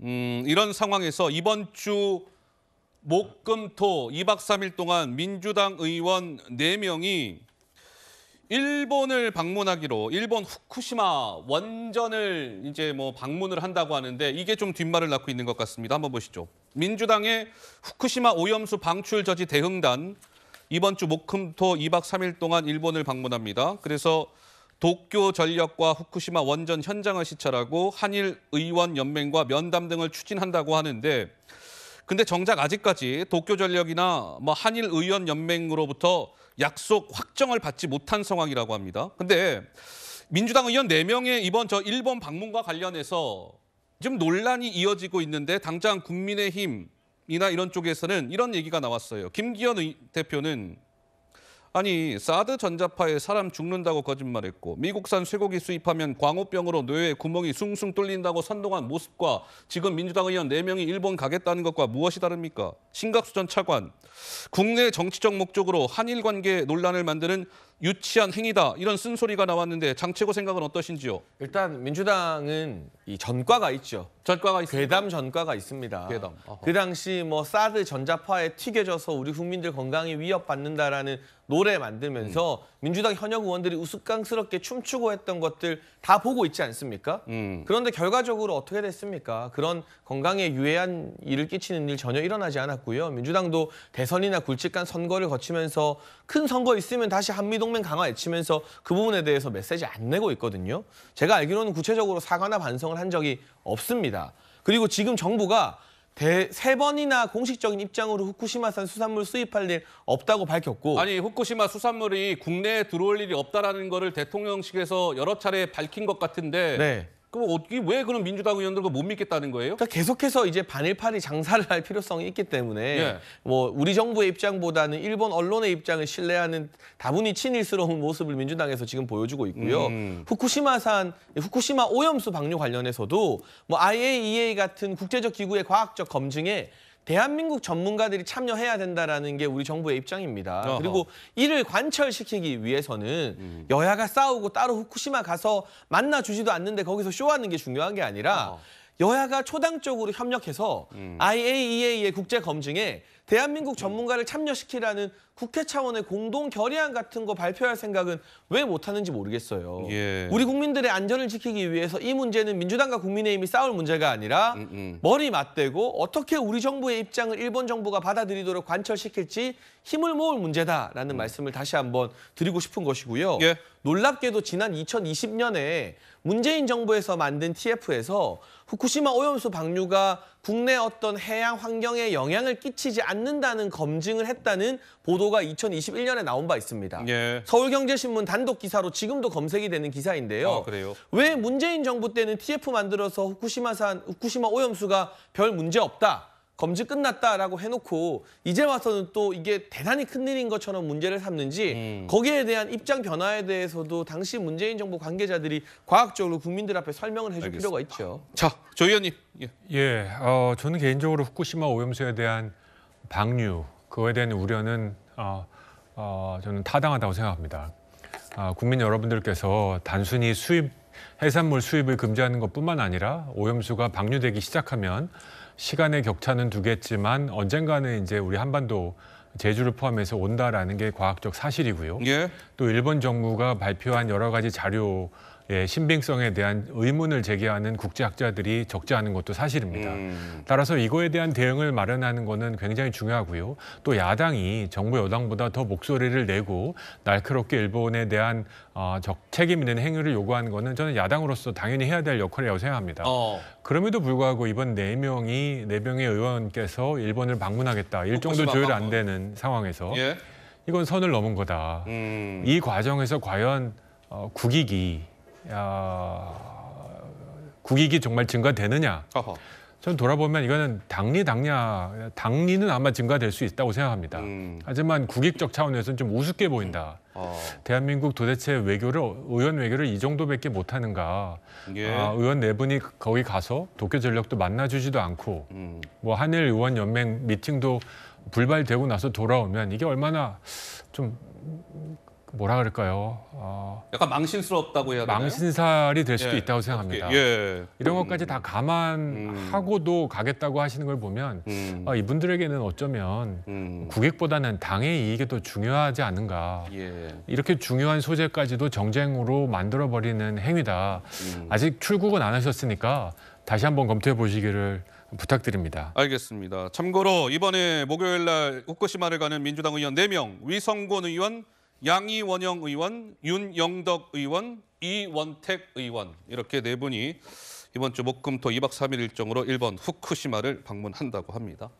이런 상황에서 이번 주 목, 금, 토 2박 3일 동안 민주당 의원 4명이 일본을 방문하기로 일본 후쿠시마 원전을 이제 방문을 한다고 하는데 이게 좀 뒷말을 낳고 있는 것 같습니다. 한번 보시죠. 민주당의 후쿠시마 오염수 방출 저지 대응단 이번 주 목, 금, 토 2박 3일 동안 일본을 방문합니다. 그래서 도쿄전력과 후쿠시마 원전 현장을 시찰하고 한일 의원 연맹과 면담 등을 추진한다고 하는데 근데 정작 아직까지 도쿄전력이나 한일 의원 연맹으로부터 약속 확정을 받지 못한 상황이라고 합니다. 근데 민주당 의원 4명의 이번 일본 방문과 관련해서 지금 논란이 이어지고 있는데 당장 국민의힘이나 이런 쪽에서는 이런 얘기가 나왔어요. 김기현 대표는 아니 사드 전자파에 사람 죽는다고 거짓말했고 미국산 쇠고기 수입하면 광우병으로 뇌에 구멍이 숭숭 뚫린다고 선동한 모습과 지금 민주당 의원 4명이 일본 가겠다는 것과 무엇이 다릅니까? 신각수 전 차관, 국내 정치적 목적으로 한일 관계 논란을 만드는 유치한 행위다. 이런 쓴소리가 나왔는데 장채고 생각은 어떠신지요? 일단 민주당은 이 전과가 있죠. 전과가 있습니다. 괴담 전과가 있습니다. 괴담. 그 당시 사드 전자파에 튀겨져서 우리 국민들 건강이 위협받는다라는 노래 만들면서 민주당 현역 의원들이 우스꽝스럽게 춤추고 했던 것들 다 보고 있지 않습니까? 그런데 결과적으로 어떻게 됐습니까? 그런 건강에 유해한 일을 끼치는 일 전혀 일어나지 않았고요. 민주당도 대선이나 굵직한 선거를 거치면서 큰 선거 있으면 다시 한미동맹 강화 외치면서 그 부분에 대해서 메시지 안 내고 있거든요. 제가 알기로는 구체적으로 사과나 반성을 한 적이 없습니다. 그리고 지금 정부가 3번이나 공식적인 입장으로 후쿠시마산 수산물 수입할 일 없다고 밝혔고 아니 후쿠시마 수산물이 국내에 들어올 일이 없다라는 거를 대통령실에서 여러 차례 밝힌 것 같은데 네. 그럼 어떻게 왜 그런 민주당 의원들과 못 믿겠다는 거예요? 그러니까 계속해서 이제 반일파리 장사를 할 필요성이 있기 때문에 예. 우리 정부의 입장보다는 일본 언론의 입장을 신뢰하는 다분히 친일스러운 모습을 민주당에서 지금 보여주고 있고요. 후쿠시마 오염수 방류 관련해서도 IAEA 같은 국제적 기구의 과학적 검증에 대한민국 전문가들이 참여해야 된다라는 게 우리 정부의 입장입니다. 어허. 그리고 이를 관철시키기 위해서는 여야가 싸우고 따로 후쿠시마 가서 만나주지도 않는데 거기서 쇼하는 게 중요한 게 아니라 여야가 초당적으로 협력해서 IAEA의 국제 검증에 대한민국 전문가를 참여시키라는 국회 차원의 공동 결의안 같은 거 발표할 생각은 왜 못하는지 모르겠어요. 예. 우리 국민들의 안전을 지키기 위해서 이 문제는 민주당과 국민의힘이 싸울 문제가 아니라 머리 맞대고 어떻게 우리 정부의 입장을 일본 정부가 받아들이도록 관철시킬지 힘을 모을 문제다라는 말씀을 다시 한번 드리고 싶은 것이고요. 예. 놀랍게도 지난 2020년에 문재인 정부에서 만든 TF에서 후쿠시마 오염수 방류가 국내 어떤 해양 환경에 영향을 끼치지 않는다는 검증을 했다는 보도가 2021년에 나온 바 있습니다. 예. 서울경제신문 단독 기사로 지금도 검색이 되는 기사인데요. 그래요? 왜 문재인 정부 때는 TF 만들어서 후쿠시마 오염수가 별 문제 없다. 검증 끝났다라고 해놓고 이제 와서는 또 이게 대단히 큰일인 것처럼 문제를 삼는지 거기에 대한 입장 변화에 대해서도 당시 문재인 정부 관계자들이 과학적으로 국민들 앞에 설명을 해줄 필요가 있죠. 자, 조 의원님. 예, 저는 개인적으로 후쿠시마 오염수에 대한 방류, 그거에 대한 우려는 저는 타당하다고 생각합니다. 국민 여러분들께서 단순히 해산물 수입을 금지하는 것뿐만 아니라 오염수가 방류되기 시작하면 시간의 격차는 두겠지만 언젠가는 이제 우리 한반도 제주를 포함해서 온다라는 게 과학적 사실이고요. 예. 또 일본 정부가 발표한 여러 가지 자료의 신빙성에 대한 의문을 제기하는 국제학자들이 적지 않은 것도 사실입니다. 따라서 이거에 대한 대응을 마련하는 것은 굉장히 중요하고요. 또 야당이 정부 여당보다 더 목소리를 내고 날카롭게 일본에 대한 책임 있는 행위를 요구하는 것은 저는 야당으로서 당연히 해야 될 역할이라고 생각합니다. 그럼에도 불구하고 이번 4명의 의원께서 일본을 방문하겠다. 일정도 조율 안 되는 상황에서 예. 이건 선을 넘은 거다. 이 과정에서 과연 국익이 정말 증가되느냐? 전 돌아보면 이거는 당리는 아마 증가될 수 있다고 생각합니다. 하지만 국익적 차원에서는 좀 우습게 보인다. 대한민국 도대체 의원 외교를 이 정도밖에 못하는가? 예. 의원 4분이 거기 가서 도쿄전력도 만나주지도 않고 한일 의원 연맹 미팅도 불발되고 나서 돌아오면 이게 얼마나 좀 뭐라 그럴까요? 약간 망신스럽다고 해야 되나요? 망신살이 될 수도 예, 있다고 생각합니다. 예. 이런 것까지 다 감안하고도 가겠다고 하시는 걸 보면 이분들에게는 어쩌면 국익보다는 당의 이익이 더 중요하지 않은가. 예. 이렇게 중요한 소재까지도 정쟁으로 만들어버리는 행위다. 아직 출국은 안 하셨으니까 다시 한번 검토해 보시기를 부탁드립니다. 알겠습니다. 참고로 이번에 목요일 날 후쿠시마를 가는 민주당 의원 4명, 위성곤 의원, 양이원영 의원, 윤영덕 의원, 이원택 의원 이렇게 4분이 이번 주 목금토 2박 3일 일정으로 일본 후쿠시마를 방문한다고 합니다.